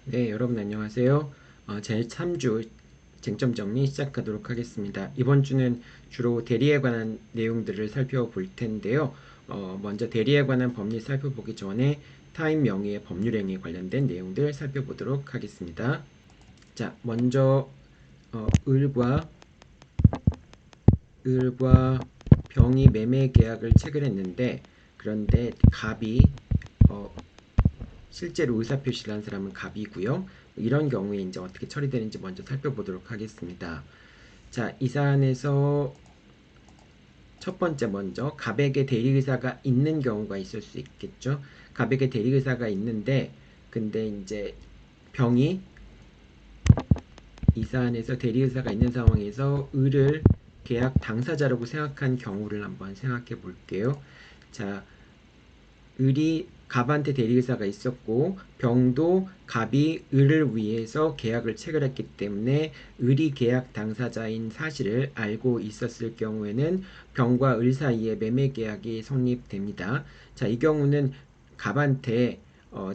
네, 여러분 안녕하세요. 제3주 쟁점 정리 시작하도록 하겠습니다. 이번 주는 주로 대리에 관한 내용들을 살펴볼 텐데요. 먼저 대리에 관한 법리 살펴보기 전에 타인 명의의 법률행위에 관련된 내용들 살펴보도록 하겠습니다. 자, 먼저 을과 병이 매매 계약을 체결했는데, 그런데 갑이 어, 실제로 의사표시를 한 사람은 갑이고요. 이런 경우에 이제 어떻게 처리되는지 먼저 살펴보도록 하겠습니다. 자, 이 사안에서 첫 번째 먼저 갑에게 대리의사가 있는 경우가 있을 수 있겠죠. 갑에게 대리의사가 있는데 근데 이제 병이 이 사안에서 대리의사가 있는 상황에서 을을 계약 당사자라고 생각한 경우를 한번 생각해 볼게요. 자, 을이 갑한테 대리의사가 있었고 병도 갑이 을을 위해서 계약을 체결했기 때문에 을이 계약 당사자인 사실을 알고 있었을 경우에는 병과 을 사이에 매매 계약이 성립됩니다. 자, 이 경우는 갑한테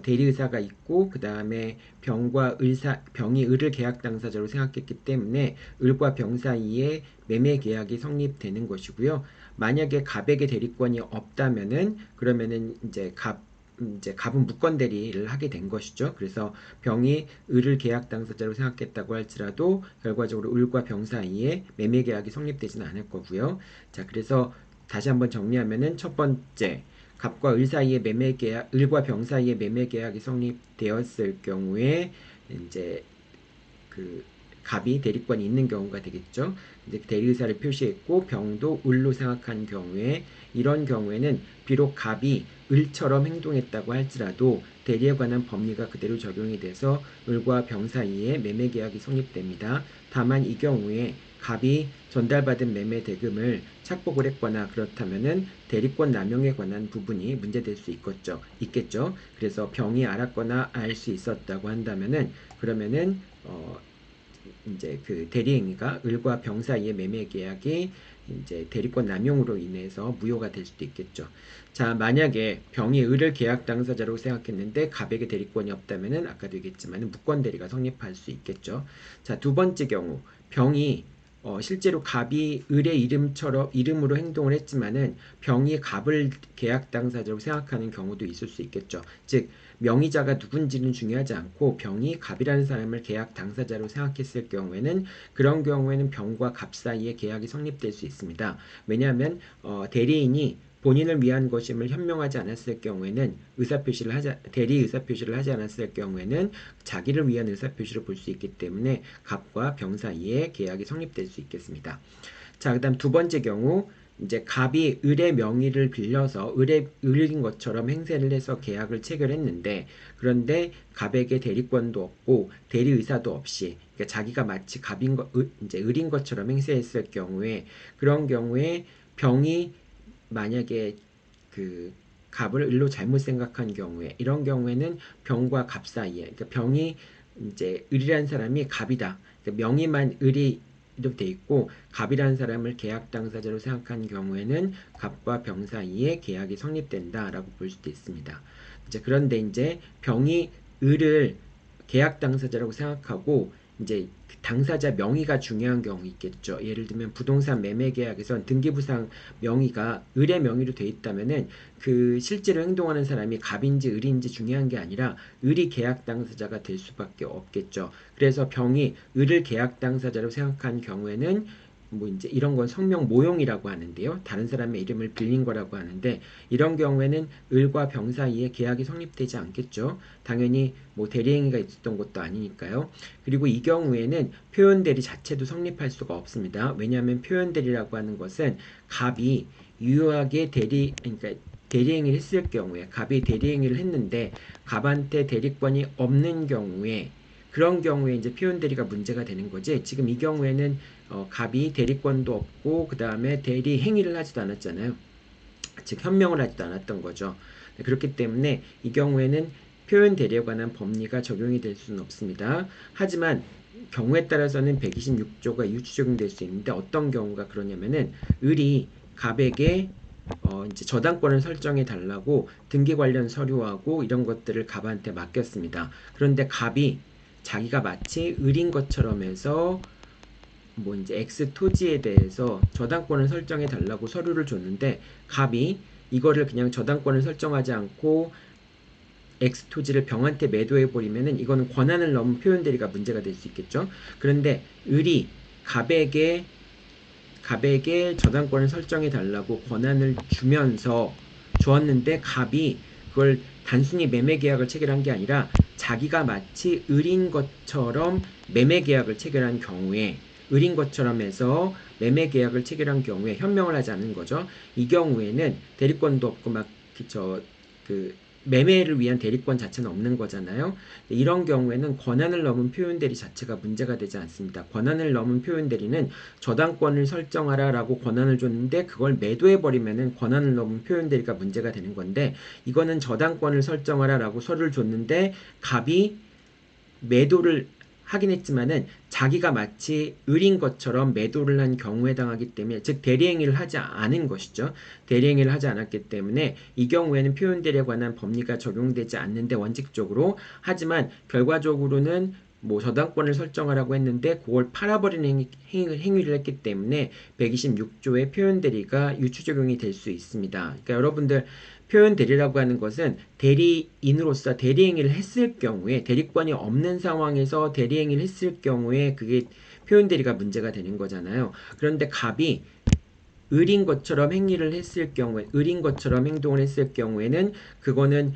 대리의사가 있고 그 다음에 병이 을을 계약 당사자로 생각했기 때문에 을과 병 사이에 매매 계약이 성립되는 것이고요. 만약에 갑에게 대리권이 없다면은 그러면은 이제 갑은 무권 대리를 하게 된 것이죠. 그래서 병이 을을 계약 당사자로 생각했다고 할지라도 결과적으로 을과 병 사이에 매매 계약이 성립되지는 않을 거고요. 자, 그래서 다시 한번 정리하면은 첫 번째 갑과 을 사이에 매매 계약, 을과 병 사이에 매매 계약이 성립되었을 경우에 이제 그 갑이 대리권이 있는 경우가 되겠죠. 이제 대리의사를 표시했고 병도 을로 생각한 경우에 이런 경우에는 비록 갑이 을처럼 행동했다고 할지라도 대리에 관한 법리가 그대로 적용이 돼서 을과 병 사이에 매매 계약이 성립됩니다. 다만 이 경우에 갑이 전달받은 매매 대금을 착복을 했거나 그렇다면은 대리권 남용에 관한 부분이 문제될 수 있겠죠. 그래서 병이 알았거나 알 수 있었다고 한다면은 그러면은 이제 그 대리행위가 을과 병 사이의 매매 계약이 이제 대리권 남용으로 인해서 무효가 될 수도 있겠죠. 자, 만약에 병이 을을 계약 당사자로 생각했는데 갑에게 대리권이 없다면은 아까도 얘기했지만 무권 대리가 성립할 수 있겠죠. 자, 두 번째 경우 병이 실제로 갑이 을의 이름으로 행동을 했지만은 병이 갑을 계약 당사자로 생각하는 경우도 있을 수 있겠죠. 즉 명의자가 누군지는 중요하지 않고 병이 갑이라는 사람을 계약 당사자로 생각했을 경우에는 그런 경우에는 병과 갑 사이에 계약이 성립될 수 있습니다. 왜냐하면 대리인이 본인을 위한 것임을 현명하지 않았을 경우에는 대리 의사표시를 하지 않았을 경우에는 자기를 위한 의사표시로 볼 수 있기 때문에 갑과 병 사이에 계약이 성립될 수 있겠습니다. 자, 그다음 두 번째 경우 이제 갑이 을의 명의를 빌려서 을인 것처럼 행세를 해서 계약을 체결했는데 그런데 갑에게 대리권도 없고 대리 의사도 없이 그러니까 자기가 마치 이제 을인 것처럼 행세했을 경우에 그런 경우에 병이 만약에 그 갑을 을로 잘못 생각한 경우에 이런 경우에는 병과 갑 사이에 그러니까 병이 이제 을이라는 사람이 갑이다. 그러니까 명의만 을이 이렇게 돼 있고 갑이라는 사람을 계약 당사자로 생각한 경우에는 갑과 병 사이에 계약이 성립된다라고 볼 수도 있습니다. 이제 그런데 이제 병이 을을 계약 당사자라고 생각하고 이제 당사자 명의가 중요한 경우 있겠죠. 예를 들면 부동산 매매 계약에선 등기부상 명의가 을의 명의로 돼 있다면은 그 실제로 행동하는 사람이 갑인지 을인지 중요한 게 아니라 을이 계약 당사자가 될 수밖에 없겠죠. 그래서 병이 을을 계약 당사자로 생각한 경우에는 뭐 이제 이런 건 성명 모용이라고 하는데요. 다른 사람의 이름을 빌린 거라고 하는데 이런 경우에는 을과 병 사이에 계약이 성립되지 않겠죠. 당연히 뭐 대리행위가 있었던 것도 아니니까요. 그리고 이 경우에는 표현 대리 자체도 성립할 수가 없습니다. 왜냐하면 표현 대리라고 하는 것은 갑이 유효하게 그러니까 대리행위를 했을 경우에 갑이 대리행위를 했는데 갑한테 대리권이 없는 경우에 그런 경우에 이제 표현 대리가 문제가 되는 거지. 지금 이 경우에는 갑이 대리권도 없고 그 다음에 대리 행위를 하지도 않았잖아요. 즉 현명을 하지도 않았던 거죠. 그렇기 때문에 이 경우에는 표현 대리에 관한 법리가 적용이 될 수는 없습니다. 하지만 경우에 따라서는 126조가 유추 적용될 수 있는데 어떤 경우가 그러냐면은 을이 갑에게 이제 저당권을 설정해 달라고 등기 관련 서류하고 이런 것들을 갑한테 맡겼습니다. 그런데 갑이 자기가 마치 을인 것처럼 해서 뭐 이제 X 토지에 대해서 저당권을 설정해 달라고 서류를 줬는데 갑이 이거를 그냥 저당권을 설정하지 않고 X 토지를 병한테 매도해 버리면은 이거는 권한을 넘은 표현 대리가 문제가 될 수 있겠죠. 그런데 을이 갑에게 저당권을 설정해 달라고 권한을 주었는데 갑이 그걸 단순히 매매 계약을 체결한 게 아니라 자기가 마치 을인 것처럼 매매 계약을 체결한 경우에 을인 것처럼 해서 매매 계약을 체결한 경우에 현명을 하지 않는 거죠. 이 경우에는 대리권도 없고 매매를 위한 대리권 자체는 없는 거잖아요. 이런 경우에는 권한을 넘은 표현 대리 자체가 문제가 되지 않습니다. 권한을 넘은 표현 대리는 저당권을 설정하라 라고 권한을 줬는데 그걸 매도해 버리면은 권한을 넘은 표현 대리가 문제가 되는 건데, 이거는 저당권을 설정하라 라고 서류를 줬는데 갑이 매도를 하긴 했지만은 자기가 마치 을인 것처럼 매도를 한 경우에 해당하기 때문에, 즉 대리행위를 하지 않은 것이죠. 대리행위를 하지 않았기 때문에 이 경우에는 표현대리에 관한 법리가 적용되지 않는데 원칙적으로, 하지만 결과적으로는 뭐 저당권을 설정하라고 했는데 그걸 팔아버리는 행위를 했기 때문에 126조의 표현대리가 유추적용이 될 수 있습니다. 그러니까 여러분들, 표현 대리라고 하는 것은 대리인으로서 대리행위를 했을 경우에, 대리권이 없는 상황에서 대리행위를 했을 경우에 그게 표현 대리가 문제가 되는 거잖아요. 그런데 갑이 을인 것처럼 을인 것처럼 행동을 했을 경우에는 그거는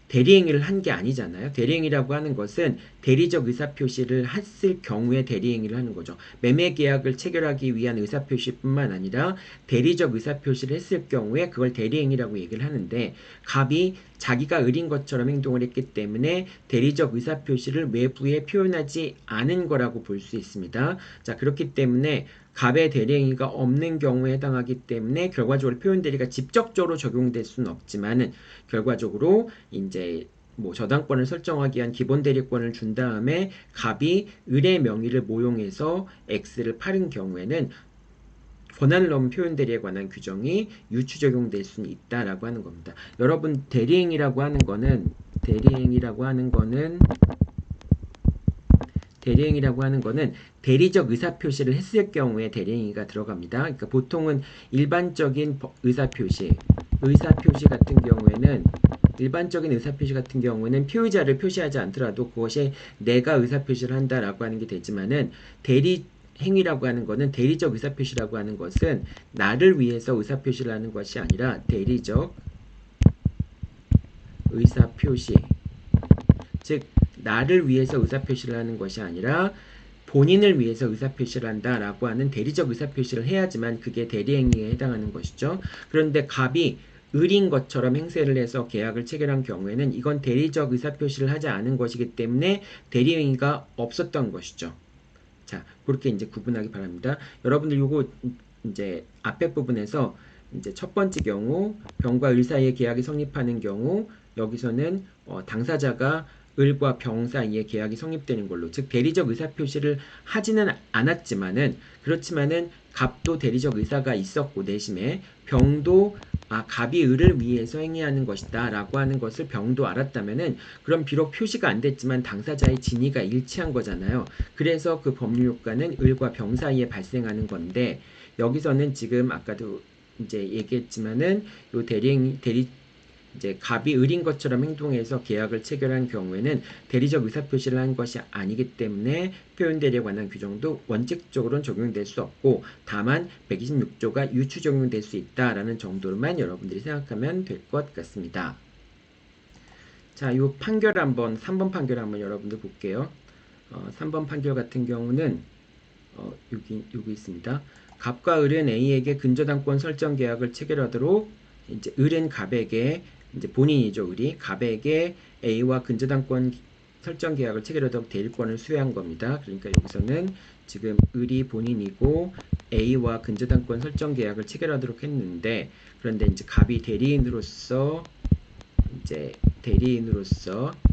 대리행위를 한 게 아니잖아요. 대리행위라고 하는 것은 대리적 의사표시를 했을 경우에 대리행위를 하는 거죠. 매매계약을 체결하기 위한 의사표시뿐만 아니라 대리적 의사표시를 했을 경우에 그걸 대리행위라고 얘기를 하는데, 갑이 자기가 을인 것처럼 행동을 했기 때문에 대리적 의사표시를 외부에 표현하지 않은 거라고 볼 수 있습니다. 자, 그렇기 때문에 갑의 대리행위가 없는 경우에 해당하기 때문에 결과적으로 표현 대리가 직접적으로 적용될 수는 없지만은, 결과적으로 이제 뭐 저당권을 설정하기 위한 기본 대리권을 준 다음에 갑이 을의 명의를 모용해서 X를 팔은 경우에는 권한을 넘은 표현 대리에 관한 규정이 유추 적용될 수는 있다라고 하는 겁니다. 여러분, 대리행위라고 하는 거는 대리적 의사표시를 했을 경우에 대리행위가 들어갑니다. 그러니까 보통은 일반적인 의사표시 같은 경우에는 표의자를 표시하지 않더라도 그것이 내가 의사표시를 한다라고 하는 게 되지만은, 행위라고 하는 것은, 대리적 의사표시라고 하는 것은 나를 위해서 의사표시를 하는 것이 아니라 대리적 의사표시, 즉 나를 위해서 의사표시를 하는 것이 아니라 본인을 위해서 의사표시를 한다라고 하는 대리적 의사표시를 해야지만 그게 대리행위에 해당하는 것이죠. 그런데 갑이 을인 것처럼 행세를 해서 계약을 체결한 경우에는 이건 대리적 의사표시를 하지 않은 것이기 때문에 대리행위가 없었던 것이죠. 자, 그렇게 이제 구분하기 바랍니다. 여러분들 요거 이제 앞에 부분에서 이제 첫 번째 경우 병과 을 사이의 계약이 성립하는 경우, 여기서는 당사자가 을과 병 사이의 계약이 성립되는 걸로, 즉 대리적 의사표시를 하지는 않았지만은, 그렇지만은 갑도 대리적 의사가 있었고 내심에 병도 갑이 을을 위해서 행위하는 것이다 라고 하는 것을 병도 알았다면은, 그럼 비록 표시가 안 됐지만 당사자의 진위가 일치한 거잖아요. 그래서 그 법률 효과는 을과 병 사이에 발생하는 건데, 여기서는 지금 아까도 이제 얘기했지만은 요 이제 갑이 을인 것처럼 행동해서 계약을 체결한 경우에는 대리적 의사표시를 한 것이 아니기 때문에 표현대리에 관한 규정도 원칙적으로는 적용될 수 없고, 다만 126조가 유추 적용될 수 있다라는 정도로만 여러분들이 생각하면 될 것 같습니다. 자, 이 판결 3번 판결 한번 여러분들 볼게요. 3번 판결 같은 경우는 여기 있습니다. 갑과 을은 A에게 근저당권 설정 계약을 체결하도록, 이제 을은 갑에게, 이제 본인이죠, 을이 갑에게 A와 근저당권 설정 계약을 체결하도록 대리권을 수여한 겁니다. 그러니까 여기서는 지금 을이 본인이고 A와 근저당권 설정 계약을 체결하도록 했는데, 그런데 이제 갑이 대리인으로서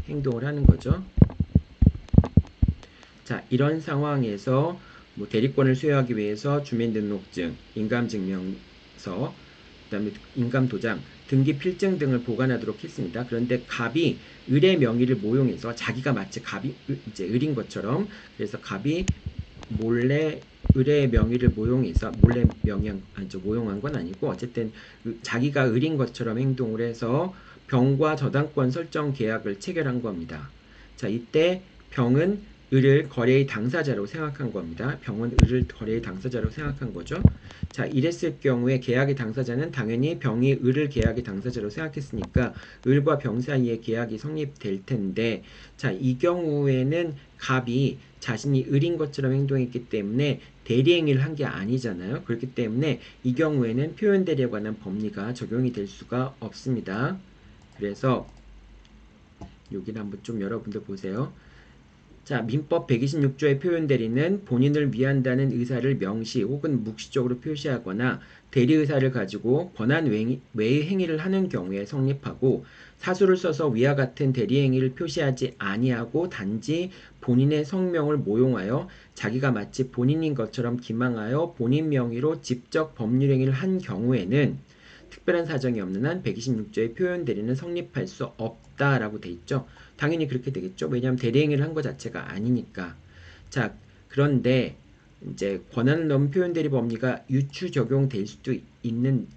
행동을 하는 거죠. 자, 이런 상황에서 뭐 대리권을 수여하기 위해서 주민등록증, 인감증명서 그다음에 인감도장, 등기 필증 등을 보관하도록 했습니다. 그런데 갑이 을의 명의를 모용해서 자기가 마치 갑이 이제 을인 것처럼, 그래서 갑이 몰래 을의 명의를 모용해서 몰래 모용한 건 아니고 어쨌든 자기가 을인 것처럼 행동을 해서 병과 저당권 설정 계약을 체결한 겁니다. 자, 이때 병은 을을 거래의 당사자로 생각한 겁니다. 병은 을을 거래의 당사자로 생각한 거죠. 자, 이랬을 경우에 계약의 당사자는 당연히 병이 을을 계약의 당사자로 생각했으니까 을과 병 사이의 계약이 성립될 텐데, 자, 이 경우에는 갑이 자신이 을인 것처럼 행동했기 때문에 대리행위를 한 게 아니잖아요. 그렇기 때문에 이 경우에는 표현 대리에 관한 법리가 적용이 될 수가 없습니다. 그래서 여기를 한번 좀 여러분들 보세요. 자, 민법 126조의 표현 대리는 본인을 위한다는 의사를 명시 혹은 묵시적으로 표시하거나 대리 의사를 가지고 권한 외의 행위를 하는 경우에 성립하고, 사수를 써서 위와 같은 대리 행위를 표시하지 아니하고 단지 본인의 성명을 모용하여 자기가 마치 본인인 것처럼 기망하여 본인 명의로 직접 법률 행위를 한 경우에는 특별한 사정이 없는 한 126조의 표현 대리는 성립할 수 없다라고 돼 있죠. 당연히 그렇게 되겠죠. 왜냐하면 대리행위를 한 것 자체가 아니니까. 자, 그런데 이제 권한을 넘은 표현 대리 법리가 유추 적용될 수도 있는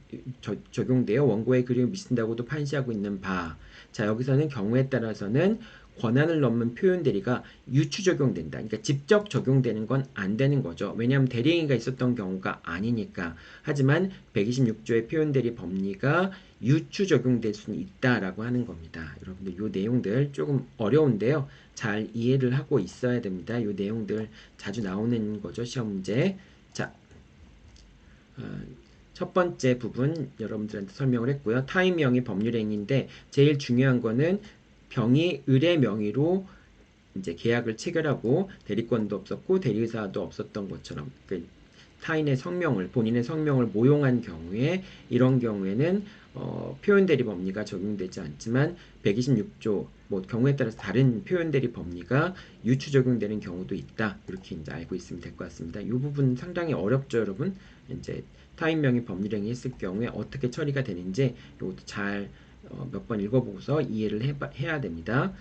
적용되어 원고의 그림을 미친다고도 판시하고 있는 바. 자, 여기서는 경우에 따라서는 권한을 넘는 표현 대리가 유추 적용된다. 그러니까 직접 적용되는 건 안 되는 거죠. 왜냐하면 대리행위가 있었던 경우가 아니니까. 하지만 126조의 표현 대리 법리가 유추 적용될 수는 있다라고 하는 겁니다. 여러분들 이 내용들 조금 어려운데요. 잘 이해를 하고 있어야 됩니다. 이 내용들 자주 나오는 거죠. 시험 문제. 자, 첫 번째 부분 여러분들한테 설명을 했고요. 타인 명의 법률행위인데 제일 중요한 거는 병이 을의 명의로 이제 계약을 체결하고 대리권도 없었고 대리의사도 없었던 것처럼 타인의 성명을, 본인의 성명을 모용한 경우에, 이런 경우에는 표현대리 법리가 적용되지 않지만 126조 경우에 따라서 다른 표현대리 법리가 유추 적용되는 경우도 있다. 이렇게 이제 알고 있으면 될 것 같습니다. 이 부분 상당히 어렵죠, 여러분. 이제 타인 명의 법률행위 했을 경우에 어떻게 처리가 되는지 이것도 잘 몇 번 읽어보고서 이해를 해야 됩니다.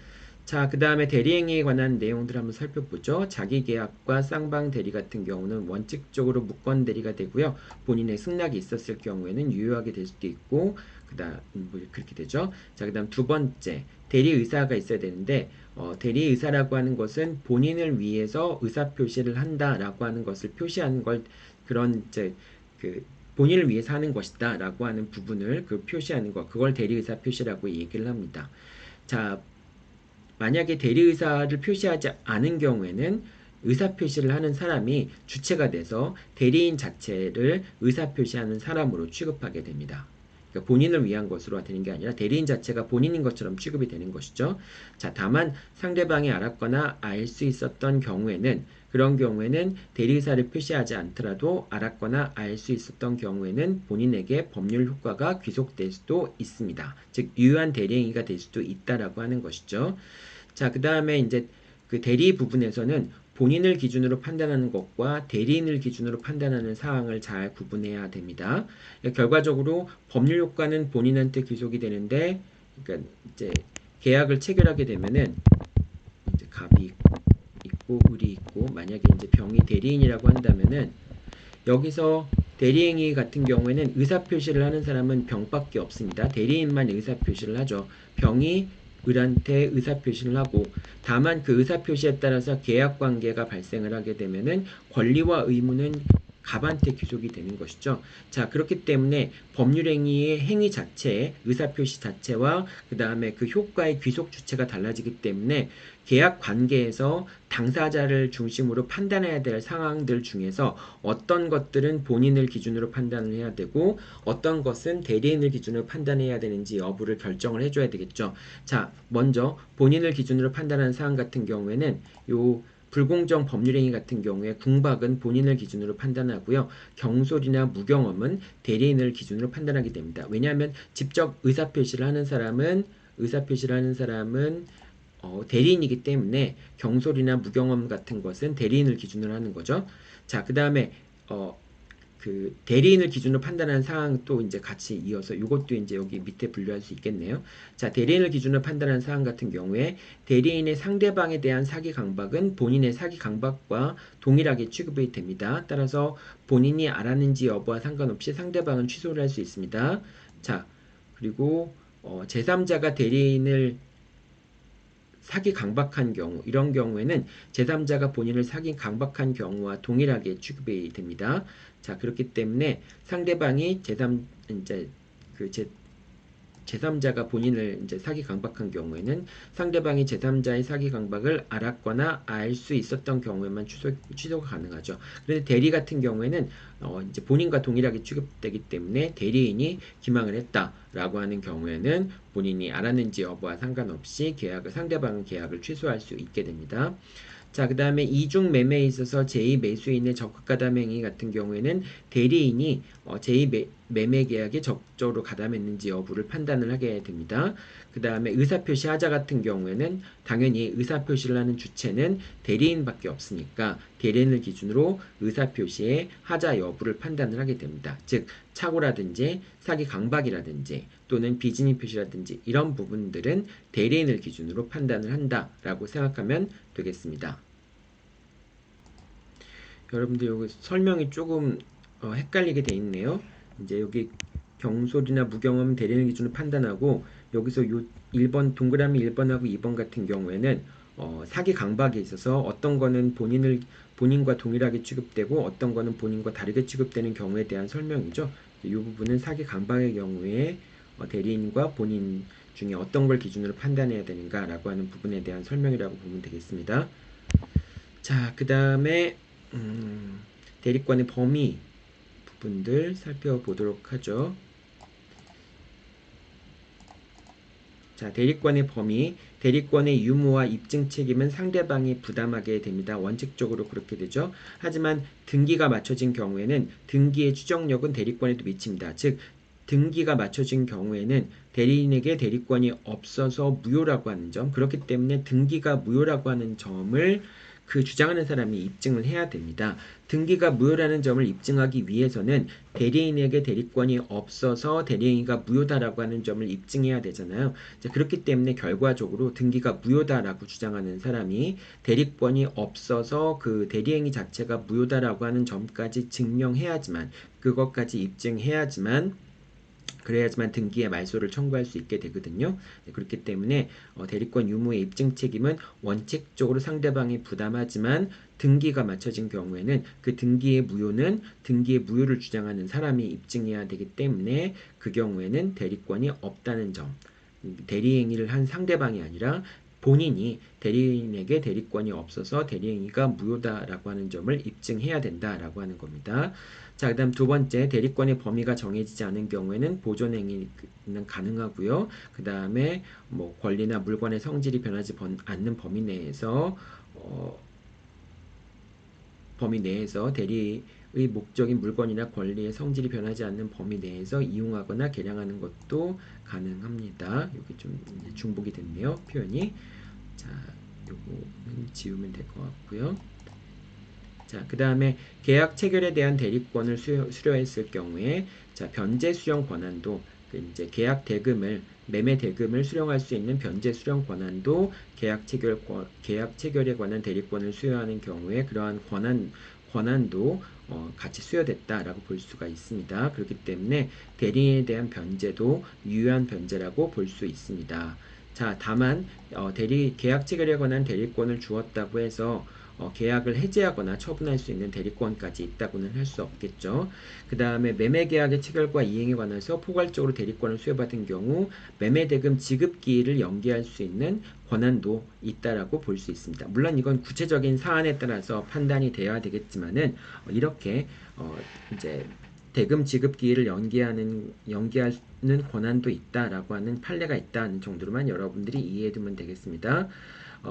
자, 그 다음에 대리행위에 관한 내용들 한번 살펴보죠. 자기계약과 쌍방 대리 같은 경우는 원칙적으로 무권 대리가 되고요. 본인의 승낙이 있었을 경우에는 유효하게 될 수도 있고, 그렇게 되죠. 자, 그 다음 두 번째, 대리의사가 있어야 되는데, 대리의사라고 하는 것은 본인을 위해서 의사표시를 한다라고 하는 것을 표시하는 걸, 그런 본인을 위해서 하는 것이다 라고 하는 부분을 표시하는 것, 그걸 대리의사 표시라고 얘기를 합니다. 자, 만약에 대리의사를 표시하지 않은 경우에는 의사표시를 하는 사람이 주체가 돼서 대리인 자체를 의사표시하는 사람으로 취급하게 됩니다. 그러니까 본인을 위한 것으로 되는 게 아니라 대리인 자체가 본인인 것처럼 취급이 되는 것이죠. 자, 다만 상대방이 알았거나 알 수 있었던 경우에는, 그런 경우에는 대리의사를 표시하지 않더라도 알았거나 알 수 있었던 경우에는 본인에게 법률 효과가 귀속될 수도 있습니다. 즉 유효한 대리행위가 될 수도 있다라고 하는 것이죠. 자, 그 다음에 이제 그 대리 부분에서는 본인을 기준으로 판단하는 것과 대리인을 기준으로 판단하는 사항을 잘 구분해야 됩니다. 결과적으로 법률 효과는 본인한테 귀속이 되는데, 그러니까 이제 계약을 체결하게 되면은 이제 갑이 있고 을이 있고, 만약에 이제 병이 대리인이라고 한다면은 여기서 대리행위 같은 경우에는 의사표시를 하는 사람은 병밖에 없습니다. 대리인만 의사표시를 하죠. 병이 을한테 의사표시를 하고, 다만 그 의사표시에 따라서 계약관계가 발생을 하게 되면은 권리와 의무는 갑한테 귀속이 되는 것이죠. 자, 그렇기 때문에 법률행위의 행위 자체, 의사표시 자체와 그 다음에 그 효과의 귀속 주체가 달라지기 때문에 계약 관계에서 당사자를 중심으로 판단해야 될 상황들 중에서 어떤 것들은 본인을 기준으로 판단을 해야 되고 어떤 것은 대리인을 기준으로 판단해야 되는지 여부를 결정을 해줘야 되겠죠. 자, 먼저 본인을 기준으로 판단하는 사항 같은 경우에는 요 불공정 법률행위 같은 경우에 궁박은 본인을 기준으로 판단하고요. 경솔이나 무경험은 대리인을 기준으로 판단하게 됩니다. 왜냐하면 직접 의사표시를 하는 사람은 대리인이기 때문에 경솔이나 무경험 같은 것은 대리인을 기준으로 하는 거죠. 자, 그 다음에 그 대리인을 기준으로 판단하는 사항도 이제 같이 이어서 이것도 이제 여기 밑에 분류할 수 있겠네요. 자, 대리인을 기준으로 판단하는 사항 같은 경우에 대리인의 상대방에 대한 사기 강박은 본인의 사기 강박과 동일하게 취급이 됩니다. 따라서 본인이 알았는지 여부와 상관없이 상대방은 취소를 할 수 있습니다. 자, 그리고 제3자가 대리인을 사기 강박한 경우, 이런 경우에는 제3자가 본인을 사기 강박한 경우와 동일하게 취급이 됩니다. 자, 그렇기 때문에 상대방이 이제 그 제3자가 본인을 이제 사기 강박한 경우에는 상대방이 제3자의 사기 강박을 알았거나 알 수 있었던 경우에만 취소가 가능하죠. 그런데 대리 같은 경우에는 이제 본인과 동일하게 취급되기 때문에 대리인이 기망을 했다라고 하는 경우에는 본인이 알았는지 여부와 상관없이 상대방은 계약을 취소할 수 있게 됩니다. 자, 그 다음에 이중 매매에 있어서 제2매수인의 적극 가담 행위 같은 경우에는 대리인이 제2매매 계약에 적극적으로 가담했는지 여부를 판단을 하게 됩니다. 그 다음에 의사표시 하자 같은 경우에는 당연히 의사표시를 하는 주체는 대리인밖에 없으니까 대리인을 기준으로 의사표시의 하자 여부를 판단을 하게 됩니다. 즉 착오라든지 사기 강박이라든지 또는 비진입 표시라든지 이런 부분들은 대리인을 기준으로 판단을 한다라고 생각하면 되겠습니다. 여러분들 여기 설명이 조금 헷갈리게 돼 있네요. 이제 여기 경솔이나 무경험 대리인을 기준으로 판단하고 여기서 요 1번 동그라미 1번하고 2번 같은 경우에는 사기 강박에 있어서 어떤 거는 본인과 동일하게 취급되고 어떤 거는 본인과 다르게 취급되는 경우에 대한 설명이죠. 이 부분은 사기 강박의 경우에 대리인과 본인 중에 어떤 걸 기준으로 판단해야 되는가라고 하는 부분에 대한 설명이라고 보면 되겠습니다. 자, 그 다음에 대리권의 범위 부분들 살펴보도록 하죠. 자, 대리권의 범위, 대리권의 유무와 입증 책임은 상대방이 부담하게 됩니다. 원칙적으로 그렇게 되죠. 하지만 등기가 맞춰진 경우에는 등기의 추정력은 대리권에도 미칩니다. 즉, 등기가 맞춰진 경우에는 대리인에게 대리권이 없어서 무효라고 하는 점, 그렇기 때문에 등기가 무효라고 하는 점을 그 주장하는 사람이 입증을 해야 됩니다. 등기가 무효라는 점을 입증하기 위해서는 대리인에게 대리권이 없어서 대리인이 무효다라고 하는 점을 입증해야 되잖아요. 그렇기 때문에 결과적으로 등기가 무효다라고 주장하는 사람이 대리권이 없어서 그 대리행위 자체가 무효다라고 하는 점까지 증명해야지만, 그것까지 입증해야지만 그래야지만 등기에 말소를 청구할 수 있게 되거든요. 그렇기 때문에 대리권 유무의 입증 책임은 원칙적으로 상대방이 부담하지만 등기가 맞춰진 경우에는 그 등기의 무효를 주장하는 사람이 입증해야 되기 때문에 그 경우에는 대리권이 없다는 점, 대리행위를 한 상대방이 아니라 본인이 대리인에게 대리권이 없어서 대리행위가 무효다라고 하는 점을 입증해야 된다라고 하는 겁니다. 자, 그 다음 두 번째, 대리권의 범위가 정해지지 않은 경우에는 보존행위는 가능하고요. 그 다음에 뭐 권리나 물건의 성질이 변하지 않는 범위 내에서 대리의 목적인 물건이나 권리의 성질이 변하지 않는 범위 내에서 이용하거나 개량하는 것도 가능합니다. 여기 좀 중복이 됐네요, 표현이. 자, 요거는 지우면 될 것 같고요. 자, 그 다음에 계약 체결에 대한 대리권을 수료했을 경우에 자, 변제 수령 권한도 이제 매매 대금을 수령할 수 있는 변제 수령 권한도 계약 체결에 관한 대리권을 수여하는 경우에 그러한 권한도 같이 수여됐다라고 볼 수가 있습니다. 그렇기 때문에 대리인에 대한 변제도 유효한 변제라고 볼 수 있습니다. 자, 다만 계약 체결에 관한 대리권을 주었다고 해서 계약을 해지하거나 처분할 수 있는 대리권까지 있다고는 할 수 없겠죠. 그 다음에 매매계약의 체결과 이행에 관해서 포괄적으로 대리권을 수여받은 경우 매매대금 지급 기일을 연기할 수 있는 권한도 있다라고 볼 수 있습니다. 물론 이건 구체적인 사안에 따라서 판단이 되어야 되겠지만은 이렇게 이제 대금 지급 기일을 연기하는 권한도 있다라고 하는 판례가 있다는 정도로만 여러분들이 이해해두면 되겠습니다.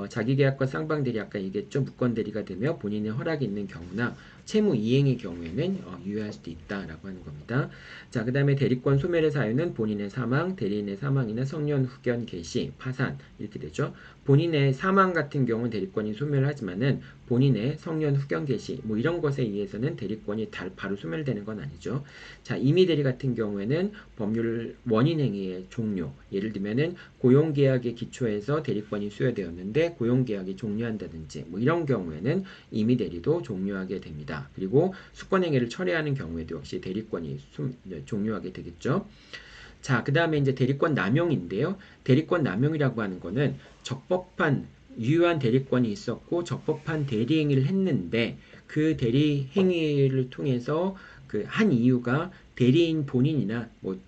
자기계약과 쌍방대리 아까 얘기했죠. 무권대리가 되며 본인의 허락이 있는 경우나 채무 이행의 경우에는 유효할 수도 있다라고 하는 겁니다. 자, 그 다음에 대리권 소멸의 사유는 본인의 사망, 대리인의 사망이나 성년 후견 개시, 파산 이렇게 되죠. 본인의 사망 같은 경우는 대리권이 소멸하지만은 본인의 성년 후견 개시 뭐 이런 것에 의해서는 대리권이 바로 소멸되는 건 아니죠. 자, 임의 대리 같은 경우에는 법률 원인 행위의 종료, 예를 들면은 고용계약에 기초해서 대리권이 수여되었는데 고용계약이 종료한다든지 뭐 이런 경우에는 임의 대리도 종료하게 됩니다. 그리고 수권행위를 철회하는 경우에도 역시 대리권이 종료하게 되겠죠. 자, 그 다음에 이제 대리권 남용인데요. 대리권 남용이라고 하는 거는 적법한 유효한 대리권이 있었고 적법한 대리 행위를 했는데 그 대리 행위를 통해서 그 한 이유가 대리인 본인이나 뭐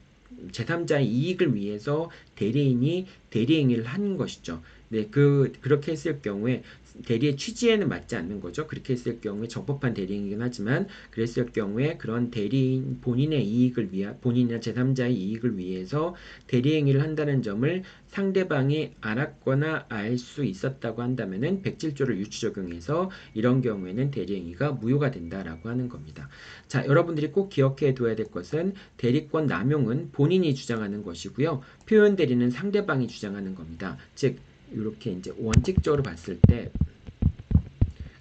제3자의 이익을 위해서 대리인이 대리 행위를 한 것이죠. 네, 그렇게 했을 경우에 대리의 취지에는 맞지 않는 거죠. 그렇게 했을 경우에 적법한 대리이긴 하지만 그랬을 경우에 그런 대리인 본인의 이익을 위한 본인이나 제3자의 이익을 위해서 대리 행위를 한다는 점을 상대방이 알았거나 알 수 있었다고 한다면은 107조를 유추 적용해서 이런 경우에는 대리 행위가 무효가 된다라고 하는 겁니다. 자, 여러분들이 꼭 기억해 둬야 될 것은 대리권 남용은 본인이 주장하는 것이고요. 표현 대리는 상대방이 주장하는 겁니다. 즉 이렇게 이제 원칙적으로 봤을 때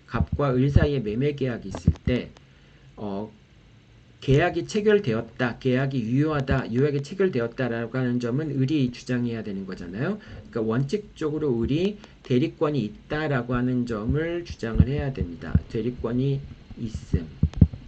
갑과 을 사이에 매매 계약이 있을 때 계약이 체결되었다, 계약이 유효하다, 유효하게 체결되었다라고 하는 점은 을이 주장해야 되는 거잖아요. 그러니까 원칙적으로 을이 대리권이 있다라고 하는 점을 주장을 해야 됩니다. 대리권이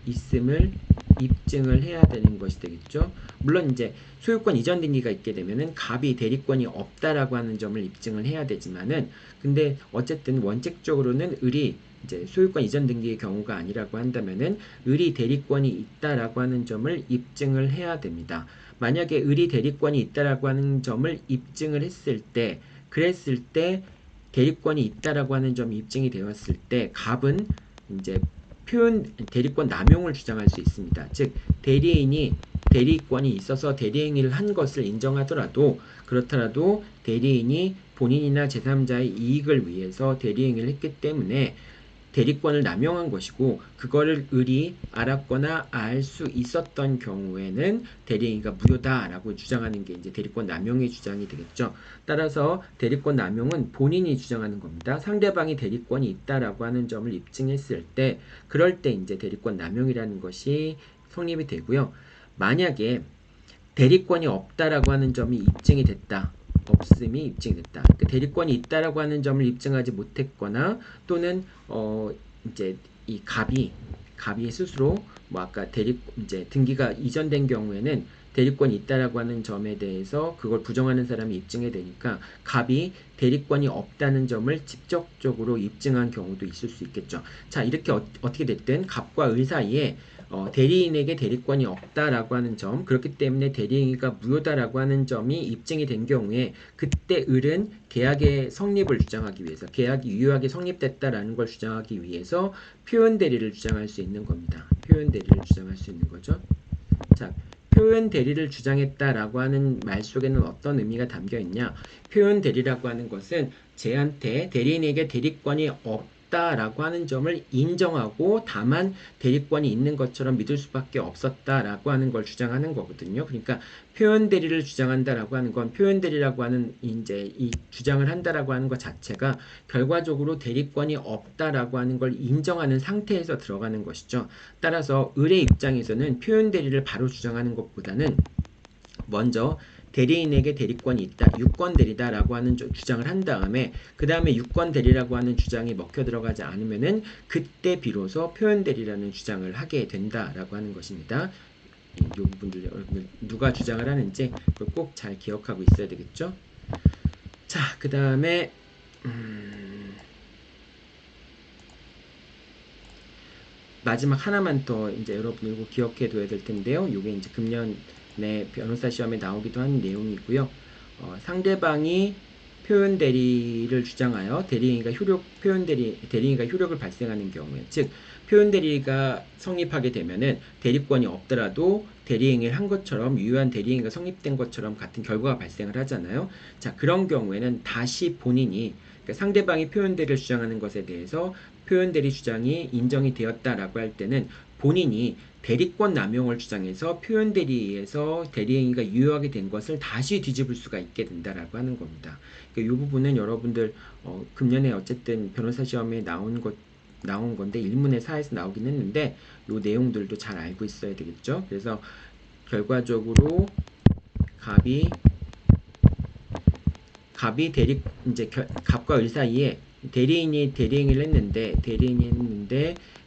있음을 입증을 해야 되는 것이 되겠죠. 물론 이제 소유권 이전 등기가 있게 되면은 갑이 대리권이 없다라고 하는 점을 입증을 해야 되지만은 근데 어쨌든 원칙적으로는 을이 이제 소유권 이전 등기의 경우가 아니라고 한다면은 을이 대리권이 있다라고 하는 점을 입증을 해야 됩니다. 만약에 을이 대리권이 있다라고 하는 점을 입증을 했을 때 그랬을 때 대리권이 있다라고 하는 점이 입증이 되었을 때 갑은 이제 대리권 남용을 주장할 수 있습니다. 즉 대리인이 대리권이 있어서 대리행위를 한 것을 인정하더라도 그렇더라도 대리인이 본인이나 제3자의 이익을 위해서 대리행위를 했기 때문에 대리권을 남용한 것이고 그거를 을이 알았거나 알 수 있었던 경우에는 대리행위가 무효다라고 주장하는 게 이제 대리권 남용의 주장이 되겠죠. 따라서 대리권 남용은 본인이 주장하는 겁니다. 상대방이 대리권이 있다라고 하는 점을 입증했을 때 그럴 때 이제 대리권 남용이라는 것이 성립이 되고요. 만약에 대리권이 없다라고 하는 점이 입증이 됐다. 없음이 입증됐다. 그러니까 대리권이 있다라고 하는 점을 입증하지 못했거나 또는 이제 이 갑이 스스로 뭐 아까 이제 등기가 이전된 경우에는 대리권이 있다라고 하는 점에 대해서 그걸 부정하는 사람이 입증해야 되니까 갑이 대리권이 없다는 점을 직접적으로 입증한 경우도 있을 수 있겠죠. 자, 이렇게 어떻게 됐든 갑과 을 사이에 대리인에게 대리권이 없다라고 하는 점, 그렇기 때문에 대리행위가 무효다라고 하는 점이 입증이 된 경우에 그때 을은 계약의 성립을 주장하기 위해서 계약이 유효하게 성립됐다라는 걸 주장하기 위해서 표현 대리를 주장할 수 있는 겁니다. 표현 대리를 주장할 수 있는 거죠. 자, 표현 대리를 주장했다라고 하는 말 속에는 어떤 의미가 담겨 있냐? 표현 대리라고 하는 것은 쟤한테 대리인에게 대리권이 없다라고 하는 점을 인정하고 다만 대리권이 있는 것처럼 믿을 수밖에 없었다라고 하는 걸 주장하는 거거든요. 그러니까 표현 대리를 주장한다라고 하는 건 표현 대리라고 하는 이제 이 주장을 한다라고 하는 것 자체가 결과적으로 대리권이 없다라고 하는 걸 인정하는 상태에서 들어가는 것이죠. 따라서 을의 입장에서는 표현 대리를 바로 주장하는 것보다는 먼저 대리인에게 대리권이 있다, 유권 대리다라고 하는 주장을 한 다음에 그 다음에 유권 대리라고 하는 주장이 먹혀 들어가지 않으면은 그때 비로소 표현 대리라는 주장을 하게 된다라고 하는 것입니다. 이 부분들 여러분들 누가 주장을 하는지 꼭 잘 기억하고 있어야 되겠죠. 자, 그 다음에 마지막 하나만 더 이제 여러분들 기억해 둬야 될 텐데요. 이게 이제 금년에 변호사 시험에 나오기도 한 내용이고요. 상대방이 표현 대리를 주장하여 대리인가 효력을 발생하는 경우에, 즉 표현 대리가 성립하게 되면은 대리권이 없더라도 대리행위를 한 것처럼 유효한 대리행위가 성립된 것처럼 같은 결과가 발생을 하잖아요. 자, 그런 경우에는 다시 본인이 그러니까 상대방이 표현대리를 주장하는 것에 대해서 표현대리 주장이 인정이 되었다라고 할 때는 본인이 대리권 남용을 주장해서 표현대리에서 대리행위가 유효하게 된 것을 다시 뒤집을 수가 있게 된다라고 하는 겁니다. 그러니까 이 부분은 여러분들 금년에 어쨌든 변호사 시험에 나온 건데 일문의 사에서 나오긴 했는데 이 내용들도 잘 알고 있어야 되겠죠. 그래서 결과적으로 갑이 이제 갑과 을 사이에 대리인이 대리행위를 했는데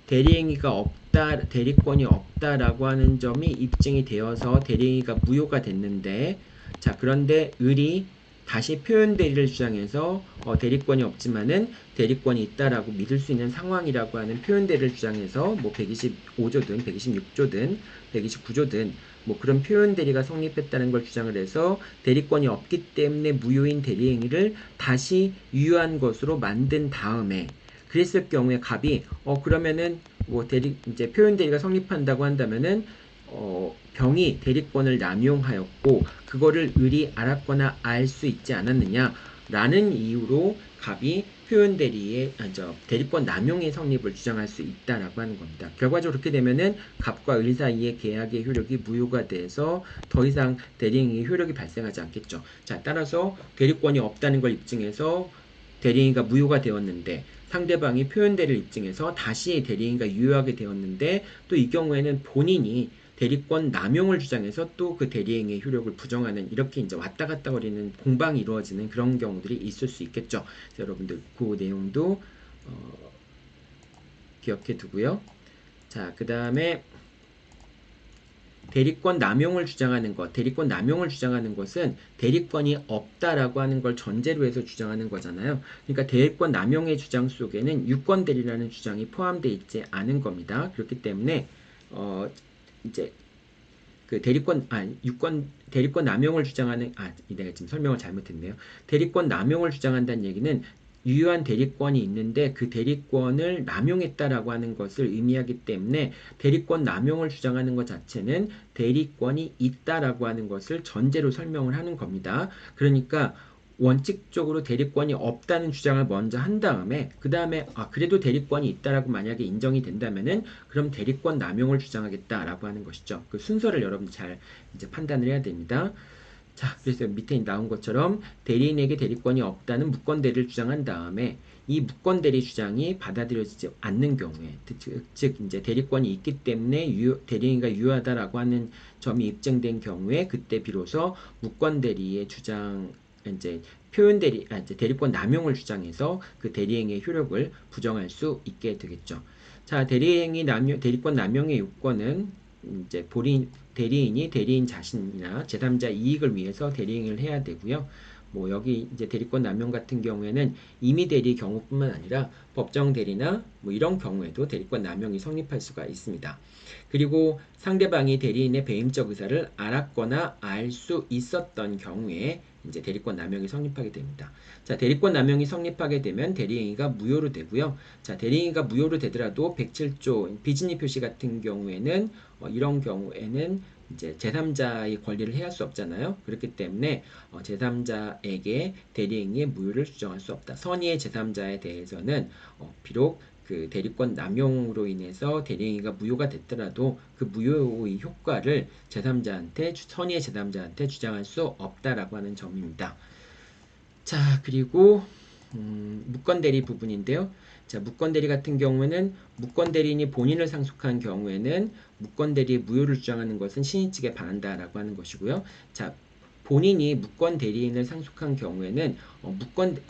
대리행위가 없다, 대리권이 없다라고 하는 점이 입증이 되어서 대리행위가 무효가 됐는데, 자, 그런데 을이 다시 표현 대리를 주장해서 대리권이 없지만은 대리권이 있다라고 믿을 수 있는 상황이라고 하는 표현 대리를 주장해서 뭐 125조든 126조든 129조든 뭐 그런 표현 대리가 성립했다는 걸 주장을 해서 대리권이 없기 때문에 무효인 대리행위를 다시 유효한 것으로 만든 다음에 그랬을 경우에 갑이 그러면은 뭐 이제 표현 대리가 성립한다고 한다면은 병이 대리권을 남용하였고 그거를 을이 알았거나 알 수 있지 않았느냐라는 이유로 갑이 표현 대리의 대리권 남용의 성립을 주장할 수 있다라고 하는 겁니다. 결과적으로 그렇게 되면은 갑과 을 사이의 계약의 효력이 무효가 돼서 더 이상 대리행위의 효력이 발생하지 않겠죠. 자, 따라서 대리권이 없다는 걸 입증해서 대리행위가 무효가 되었는데 상대방이 표현 대리를 입증해서 다시 대리행위가 유효하게 되었는데 또 이 경우에는 본인이 대리권 남용을 주장해서 또 그 대리행위의 효력을 부정하는 이렇게 이제 왔다 갔다 거리는 공방이 이루어지는 그런 경우들이 있을 수 있겠죠. 여러분들 그 내용도 기억해 두고요. 자, 그 다음에 대리권 남용을 주장하는 것, 대리권 남용을 주장하는 것은 대리권이 없다라고 하는 걸 전제로 해서 주장하는 거잖아요. 그러니까 대리권 남용의 주장 속에는 유권 대리라는 주장이 포함되어 있지 않은 겁니다. 그렇기 때문에 이제 그 대리권 남용을 주장하는 내가 지금 설명을 잘못했네요. 대리권 남용을 주장한다는 얘기는 유효한 대리권이 있는데 그 대리권을 남용했다라고 하는 것을 의미하기 때문에 대리권 남용을 주장하는 것 자체는 대리권이 있다라고 하는 것을 전제로 설명을 하는 겁니다. 그러니까 원칙적으로 대리권이 없다는 주장을 먼저 한 다음에 그 다음에 그래도 대리권이 있다라고 만약에 인정이 된다면은 그럼 대리권 남용을 주장하겠다라고 하는 것이죠. 그 순서를 여러분 잘 이제 판단을 해야 됩니다. 자, 그래서 밑에 나온 것처럼 대리인에게 대리권이 없다는 무권 대리를 주장한 다음에 이 무권 대리 주장이 받아들여지지 않는 경우에 즉 이제 대리권이 있기 때문에 대리인가 유효하다라고 하는 점이 입증된 경우에 그때 비로소 무권 대리의 주장 이제 이제 대리권 남용을 주장해서 그 대리행위의 효력을 부정할 수 있게 되겠죠. 자, 대리권 남용의 요건은 이제 대리인이 대리인 자신이나 제3자 이익을 위해서 대리행위를 해야 되고요. 뭐 여기 이제 대리권 남용 같은 경우에는 임의 대리 경우뿐만 아니라 법정 대리나 뭐 이런 경우에도 대리권 남용이 성립할 수가 있습니다. 그리고 상대방이 대리인의 배임적 의사를 알았거나 알 수 있었던 경우에 이제 대리권 남용이 성립하게 됩니다. 자, 대리권 남용이 성립하게 되면 대리행위가 무효로 되고요. 자, 대리행위가 무효로 되더라도 107조 비진리 표시 같은 경우에는 이런 경우에는 이제 제3자의 권리를 해할 수 없잖아요. 그렇기 때문에 제3자에게 대리행위의 무효를 주장할 수 없다. 선의의 제3자에 대해서는 비록 그 대리권 남용으로 인해서 대리행위가 무효가 됐더라도 그 무효의 효과를 선의의 제3자한테 주장할 수 없다라고 하는 점입니다. 자, 그리고 무권대리 부분인데요. 자, 무권대리 같은 경우에는 무권대리인이 본인을 상속한 경우에는 무권대리의 무효를 주장하는 것은 신의 측에 반한다라고 하는 것이고요. 자, 본인이 무권대리인을 상속한 경우에는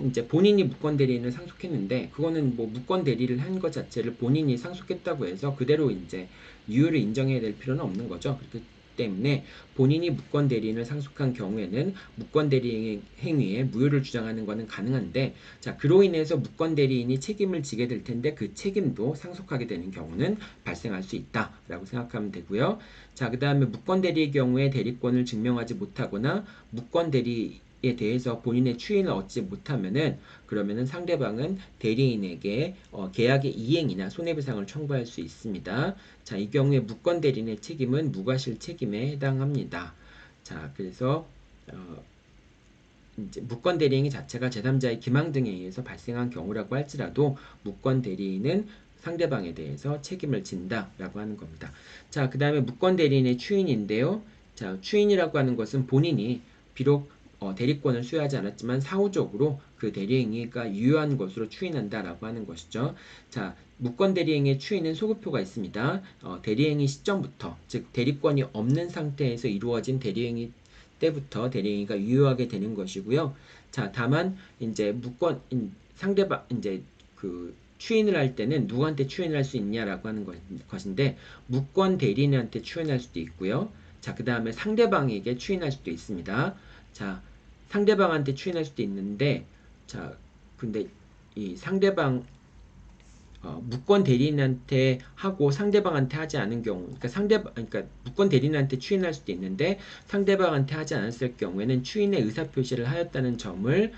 이제 본인이 무권대리인을 상속했는데 그거는 뭐 무권대리를 한 것 자체를 본인이 상속했다고 해서 그대로 이제 유효를 인정해야 될 필요는 없는 거죠. 그렇기 때문에 본인이 무권 대리인을 상속한 경우에는 무권 대리 행위에 무효를 주장하는 것은 가능한데, 자, 그로 인해서 무권 대리인이 책임을 지게 될 텐데 그 책임도 상속하게 되는 경우는 발생할 수 있다라고 생각하면 되고요. 자, 그 다음에 무권 대리의 경우에 대리권을 증명하지 못하거나 무권 대리에 대해서 본인의 추인을 얻지 못하면은 그러면은 상대방은 대리인에게 계약의 이행이나 손해배상을 청구할 수 있습니다. 자, 이 경우에 무권 대리인의 책임은 무과실 책임에 해당합니다. 자, 그래서 이제 무권 대리행위 자체가 제3자의 기망 등에 의해서 발생한 경우라고 할지라도 무권 대리인은 상대방에 대해서 책임을 진다라고 하는 겁니다. 자, 그 다음에 무권 대리인의 추인인데요. 자, 추인이라고 하는 것은 본인이 비록 대리권을 수여하지 않았지만 사후적으로 그 대리행위가 유효한 것으로 추인한다라고 하는 것이죠. 자, 무권 대리행위의 추인은 소급표가 있습니다. 대리행위 시점부터, 즉 대리권이 없는 상태에서 이루어진 대리행위 때부터 대리행위가 유효하게 되는 것이고요. 자, 다만 이제 상대방 이제 그 추인을 할 때는 누구한테 추인을 할 수 있냐라고 하는 것인데 무권 대리인한테 추인할 수도 있고요. 자, 그 다음에 상대방에게 추인할 수도 있습니다. 자, 상대방한테 추인할 수도 있는데, 자, 근데 이 상대방 무권 대리인한테 하고 상대방한테 하지 않은 경우, 그러니까 무권 대리인한테 추인할 수도 있는데 상대방한테 하지 않았을 경우에는 추인의 의사 표시를 하였다는 점을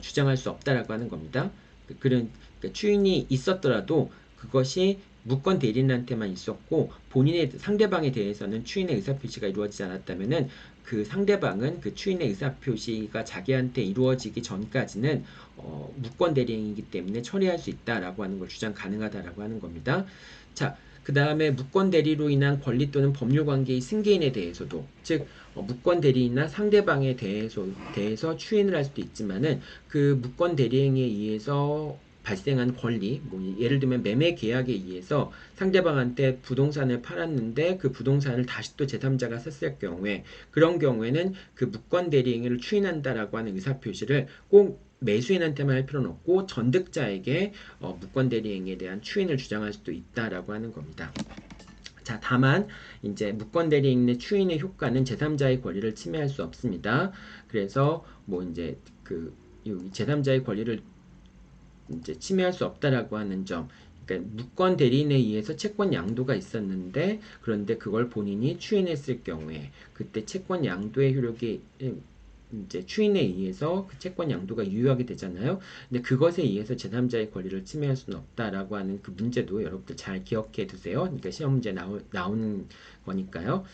주장할 수 없다라고 하는 겁니다. 그러니까 추인이 있었더라도 그것이 무권 대리인한테만 있었고 본인의 상대방에 대해서는 추인의 의사 표시가 이루어지지 않았다면은 그 상대방은 그 추인의 의사 표시가 자기한테 이루어지기 전까지는 무권 대리행위이기 때문에 처리할 수 있다라고 하는 걸 주장 가능하다라고 하는 겁니다. 자, 그 다음에 무권 대리로 인한 권리 또는 법률 관계의 승계인에 대해서도, 즉 무권 대리인이나 상대방에 대해서 추인을 할 수도 있지만은 그 무권 대리행위에 의해서 발생한 권리, 뭐 예를 들면 매매 계약에 의해서 상대방한테 부동산을 팔았는데 그 부동산을 다시 또 제3자가 샀을 경우에, 그런 경우에는 그 무권 대리행위를 추인한다라고 하는 의사표시를 꼭 매수인한테만 할 필요는 없고 전득자에게 무권 대리행위에 대한 추인을 주장할 수도 있다라고 하는 겁니다. 자, 다만 이제 무권 대리인의 추인의 효과는 제3자의 권리를 침해할 수 없습니다. 그래서 뭐 이제 그 제3자의 권리를 이제 침해할 수 없다라고 하는 점. 그러니까 무권 대리인에 의해서 채권 양도가 있었는데 그런데 그걸 본인이 추인했을 경우에 그때 채권 양도의 효력이 이제 추인에 의해서 그 채권 양도가 유효하게 되잖아요. 근데 그것에 의해서 제3자의 권리를 침해할 수는 없다라고 하는 그 문제도 여러분들 잘 기억해 두세요. 그러니까 시험 문제 나오는 거니까요.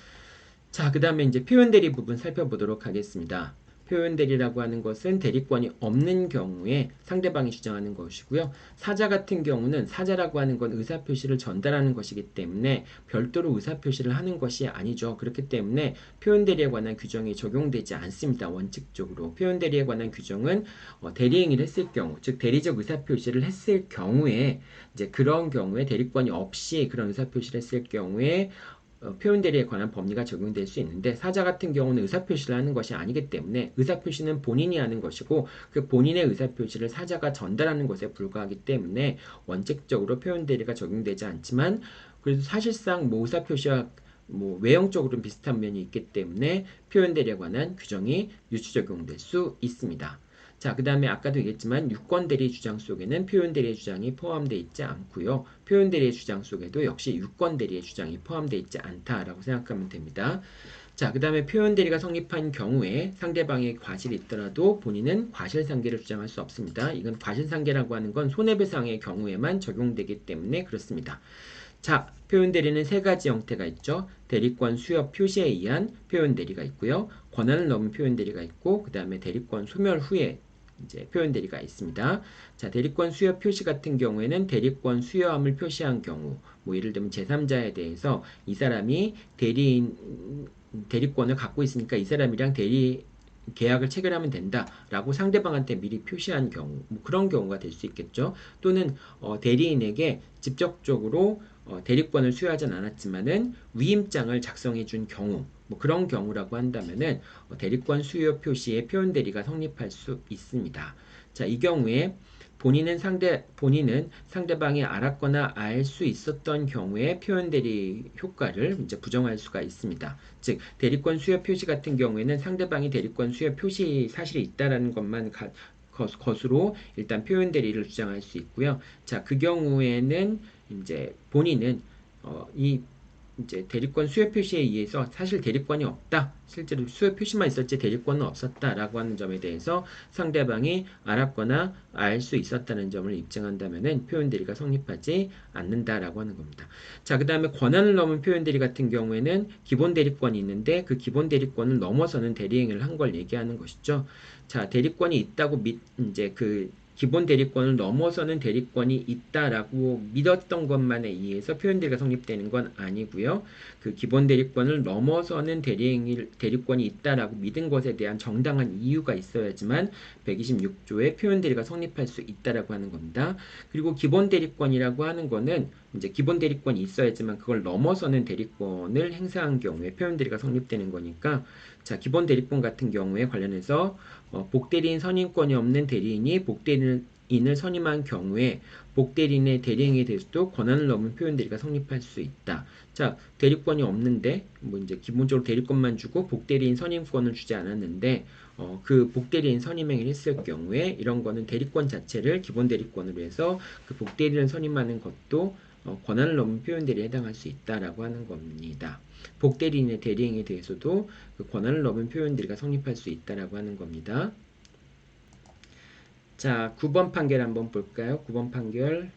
자, 그 다음에 이제 표현 대리 부분 살펴보도록 하겠습니다. 표현 대리라고 하는 것은 대리권이 없는 경우에 상대방이 주장하는 것이고요. 사자 같은 경우는 사자라고 하는 건 의사표시를 전달하는 것이기 때문에 별도로 의사표시를 하는 것이 아니죠. 그렇기 때문에 표현 대리에 관한 규정이 적용되지 않습니다. 원칙적으로. 표현 대리에 관한 규정은 대리행위를 했을 경우, 즉 대리적 의사표시를 했을 경우에 이제 그런 경우에 대리권이 없이 그런 의사표시를 했을 경우에 표현 대리에 관한 법리가 적용될 수 있는데 사자 같은 경우는 의사표시를 하는 것이 아니기 때문에 의사표시는 본인이 하는 것이고 그 본인의 의사표시를 사자가 전달하는 것에 불과하기 때문에 원칙적으로 표현 대리가 적용되지 않지만 그래도 사실상 뭐 의사표시와 뭐 외형적으로는 비슷한 면이 있기 때문에 표현 대리에 관한 규정이 유추 적용될 수 있습니다. 자, 그 다음에 아까도 얘기했지만 유권 대리 주장 속에는 표현 대리의 주장이 포함되어 있지 않고요. 표현 대리의 주장 속에도 역시 유권 대리의 주장이 포함되어 있지 않다라고 생각하면 됩니다. 자, 그 다음에 표현 대리가 성립한 경우에 상대방의 과실이 있더라도 본인은 과실상계를 주장할 수 없습니다. 이건 과실상계라고 하는 건 손해배상의 경우에만 적용되기 때문에 그렇습니다. 자, 표현 대리는 세 가지 형태가 있죠. 대리권 수여 표시에 의한 표현 대리가 있고요. 권한을 넘은 표현 대리가 있고, 그 다음에 대리권 소멸 후에 이제 표현 대리가 있습니다. 자, 대리권 수여 표시 같은 경우에는 대리권 수여함을 표시한 경우, 뭐 예를 들면 제3자에 대해서 이 사람이 대리권을 갖고 있으니까 이 사람이랑 계약을 체결하면 된다라고 상대방한테 미리 표시한 경우, 뭐 그런 경우가 될 수 있겠죠. 또는 대리인에게 직접적으로 대리권을 수여하진 않았지만은 위임장을 작성해 준 경우, 뭐 그런 경우라고 한다면은 대리권 수여 표시에 표현 대리가 성립할 수 있습니다. 자, 이 경우에 본인은 상대방이 알았거나 알 수 있었던 경우에 표현 대리 효과를 이제 부정할 수가 있습니다. 즉 대리권 수여 표시 같은 경우에는 상대방이 대리권 수여 표시 사실이 있다라는 것만 것으로 일단 표현 대리를 주장할 수 있고요. 자, 그 경우에는 이제 본인은 이 이제 대리권 수요 표시에 의해서 사실 대리권이 없다. 실제로 수요 표시만 있었지 대리권은 없었다라고 하는 점에 대해서 상대방이 알았거나 알 수 있었다는 점을 입증한다면은 표현 대리가 성립하지 않는다라고 하는 겁니다. 자, 그다음에 권한을 넘은 표현 대리 같은 경우에는 기본 대리권이 있는데 그 기본 대리권을 넘어서는 대리행위를 한 걸 얘기하는 것이죠. 자, 대리권이 있다고 이제 그 기본 대리권을 넘어서는 대리권이 있다라고 믿었던 것만에 의해서 표현 대리가 성립되는 건 아니고요. 그 기본 대리권을 넘어서는 대리권이 있다라고 믿은 것에 대한 정당한 이유가 있어야지만 126조의 표현 대리가 성립할 수 있다라고 하는 겁니다. 그리고 기본 대리권이라고 하는 거는 이제 기본 대리권이 있어야지만 그걸 넘어서는 대리권을 행사한 경우에 표현 대리가 성립되는 거니까 자, 기본 대리권 같은 경우에 관련해서 복대리인 선임권이 없는 대리인이 복대리인을 선임한 경우에 복대리인의 대리행위에 대해서도 권한을 넘은 표현 대리가 성립할 수 있다. 자, 대리권이 없는데 뭐 이제 기본적으로 대리권만 주고 복대리인 선임권을 주지 않았는데 그 복대리인 선임행위를 했을 경우에 이런 거는 대리권 자체를 기본 대리권으로 해서 그 복대리인을 선임하는 것도 권한을 넘은 표현 대리에 해당할 수 있다라고 하는 겁니다. 복대리인의 대리행위에 대해서도 그 권한을 넘은 표현 대리가 성립할 수 있다라고 하는 겁니다. 자, 9번 판결 한번 볼까요? 9번 판결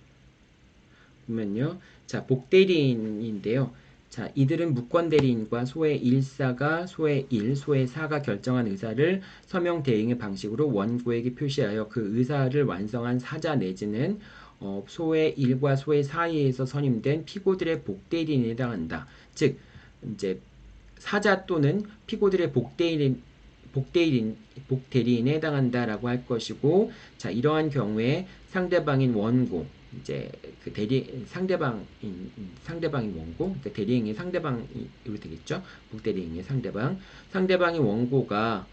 보면요. 자, 복대리인인데요. 자, 이들은 무권대리인과 소의 1사가 소의 1, 소의 4가 결정한 의사를 서명 대행의 방식으로 원고에게 표시하여 그 의사를 완성한 사자 내지는 소의 1과 소의 사이에서 선임된 피고들의 복대리인에 해당한다. 즉, 이제 사자 또는 피고들의 복대리인에 해당한다라고 할 것이고, 자, 이러한 경우에 상대방인 원고, 이제 그 상대방인 원고, 그러니까 대리행위 상대방으로 되겠죠. 복대리행위 상대방이 원고가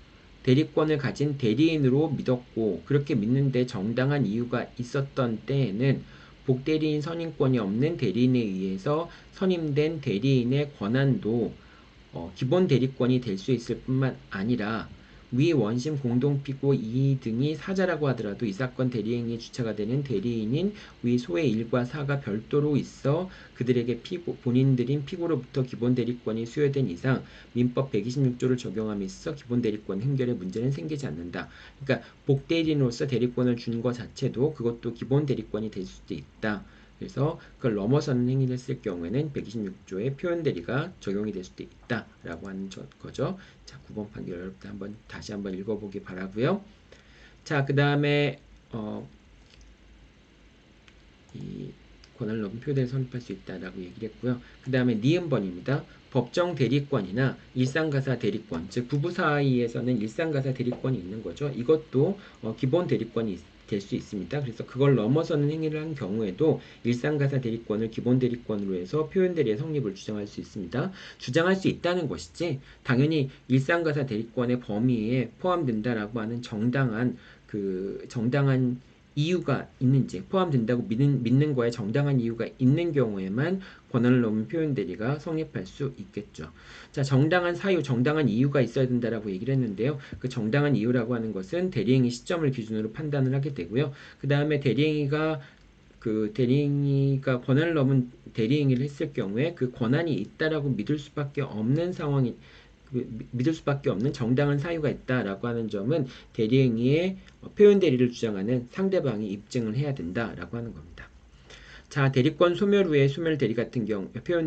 대리권을 가진 대리인으로 믿었고 그렇게 믿는데 정당한 이유가 있었던 때에는 복대리인 선임권이 없는 대리인에 의해서 선임된 대리인의 권한도 기본 대리권이 될 수 있을 뿐만 아니라 위 원심 공동피고 2 등이 사자라고 하더라도 이 사건 대리행위의 주체가 되는 대리인인 위 소의 1과 4가 별도로 있어 그들에게 본인들인 피고로부터 기본 대리권이 수여된 이상 민법 126조를 적용함에 있어 기본 대리권 행결에 문제는 생기지 않는다. 그러니까 복대리인으로서 대리권을 준 것 자체도 그것도 기본 대리권이 될 수도 있다. 그래서 그걸 넘어서는 행위를 했을 경우에는 126조의 표현 대리가 적용이 될 수도 있다라고 하는 거죠. 자, 9번 판결 여러분들 다시 한번 읽어보기 바라고요. 자, 그 다음에 이 권한을 넘은 표현 대리를 성립할 수 있다라고 얘기를 했고요. 그 다음에 니은번입니다. 법정 대리권이나 일상가사 대리권, 즉 부부 사이에서는 일상가사 대리권이 있는 거죠. 이것도 기본 대리권이 될 수 있습니다. 그래서 그걸 넘어서는 행위를 한 경우에도 일상가사 대리권을 기본 대리권으로 해서 표현 대리의 성립을 주장할 수 있습니다. 주장할 수 있다는 것이지 당연히 일상가사 대리권의 범위에 포함된다라고 하는 정당한 이유가 있는지 포함된다고 믿는 거에 정당한 이유가 있는 경우에만 권한을 넘은 표현 대리가 성립할 수 있겠죠. 자, 정당한 사유, 정당한 이유가 있어야 된다라고 얘기를 했는데요. 그 정당한 이유라고 하는 것은 대리행위 시점을 기준으로 판단을 하게 되고요. 그 다음에 대리행위가 권한을 넘은 대리행위를 했을 경우에 그 권한이 있다라고 믿을 수밖에 없는 정당한 사유가 있다라고 하는 점은 대리행위의 표현 대리를 주장하는 상대방이 입증을 해야 된다라고 하는 겁니다. 자, 대리권 소멸 후에 표현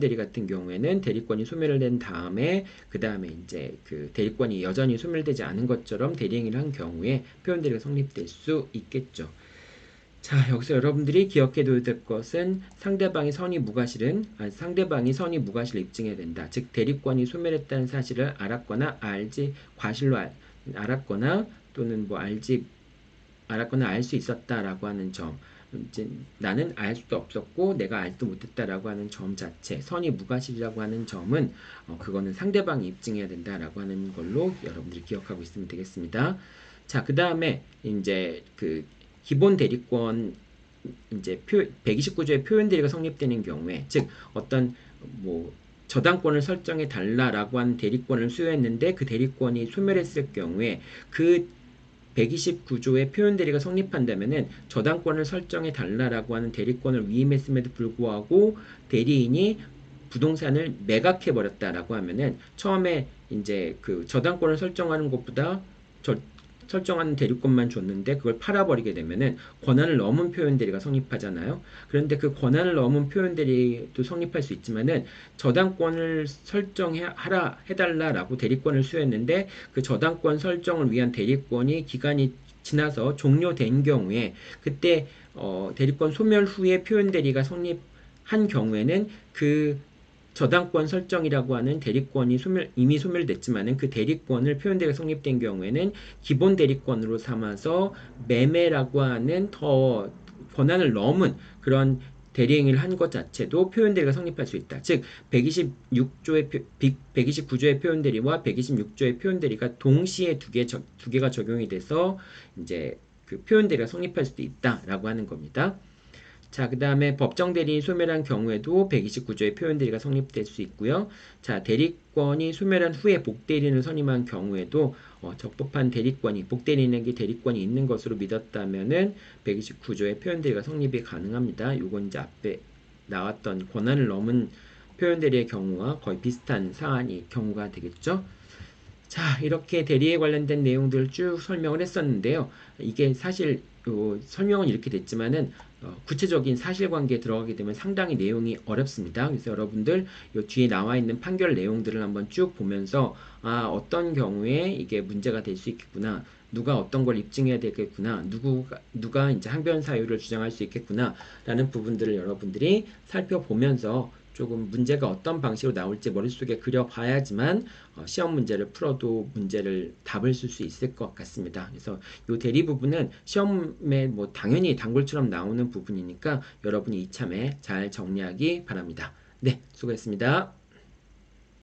대리 같은 경우에는 대리권이 소멸된 다음에 그 다음에 이제 그 대리권이 여전히 소멸되지 않은 것처럼 대리행위를 한 경우에 표현 대리가 성립될 수 있겠죠. 자, 여기서 여러분들이 기억해둬야 될 것은 상대방이 선의 무과실을 입증해야 된다. 즉 대리권이 소멸했다는 사실을 알았거나 과실로 알았거나 또는 알았거나 알 수 있었다라고 하는 점. 이제 나는 알 수도 없었고 내가 알지도 못했다라고 하는 점 자체, 선의 무과실이라고 하는 점은 그거는 상대방이 입증해야 된다라고 하는 걸로 여러분들이 기억하고 있으면 되겠습니다. 자, 그 다음에 이제 그 기본 대리권 이제 129조의 표현 대리가 성립되는 경우에 즉 어떤 저당권을 설정해 달라라고 하는 대리권을 수여했는데 그 대리권이 소멸했을 경우에 그 129조의 표현 대리가 성립한다면은 저당권을 설정해 달라라고 하는 대리권을 위임했음에도 불구하고 대리인이 부동산을 매각해 버렸다라고 하면은 처음에 이제 그 저당권을 설정하는 것보다 설정하는 대리권만 줬는데 그걸 팔아버리게 되면은 권한을 넘은 표현 대리가 성립하잖아요. 그런데 그 권한을 넘은 표현 대리도 성립할 수 있지만은 저당권을 설정하라 해달라라고 대리권을 수여했는데 그 저당권 설정을 위한 대리권이 기간이 지나서 종료된 경우에 그때 대리권 소멸 후에 표현 대리가 성립한 경우에는 그 저당권 설정이라고 하는 대리권이 이미 소멸됐지만은 그 대리권을 표현대가 성립된 경우에는 기본 대리권으로 삼아서 매매라고 하는 더 권한을 넘은 그런 대리행위를 한 것 자체도 표현대리가 성립할 수 있다. 즉 129조의 표현대리와 126조의 표현대리가 동시에 두 개가 적용이 돼서 이제 그 표현대리가 성립할 수도 있다라고 하는 겁니다. 자, 그 다음에 법정 대리인이 소멸한 경우에도 129조의 표현 대리가 성립될 수 있고요. 자, 대리권이 소멸한 후에 복대리인을 선임한 경우에도 적법한 대리권이 복대리인에게 대리권이 있는 것으로 믿었다면은 129조의 표현 대리가 성립이 가능합니다. 요건 이제 앞에 나왔던 권한을 넘은 표현 대리의 경우와 거의 비슷한 사안이 경우가 되겠죠. 자, 이렇게 대리에 관련된 내용들을 쭉 설명을 했었는데요. 이게 사실 설명은 이렇게 됐지만은 구체적인 사실관계에 들어가게 되면 상당히 내용이 어렵습니다. 그래서 여러분들 이 뒤에 나와 있는 판결 내용들을 한번 쭉 보면서 어떤 경우에 이게 문제가 될 수 있겠구나. 누가 어떤 걸 입증해야 되겠구나. 누가 이제 항변 사유를 주장할 수 있겠구나. 라는 부분들을 여러분들이 살펴보면서 조금 문제가 어떤 방식으로 나올지 머릿속에 그려봐야지만 시험 문제를 풀어도 문제를 답을 쓸 수 있을 것 같습니다. 그래서 이 대리 부분은 시험에 뭐 당연히 단골처럼 나오는 부분이니까 여러분이 이참에 잘 정리하기 바랍니다. 네, 수고했습니다.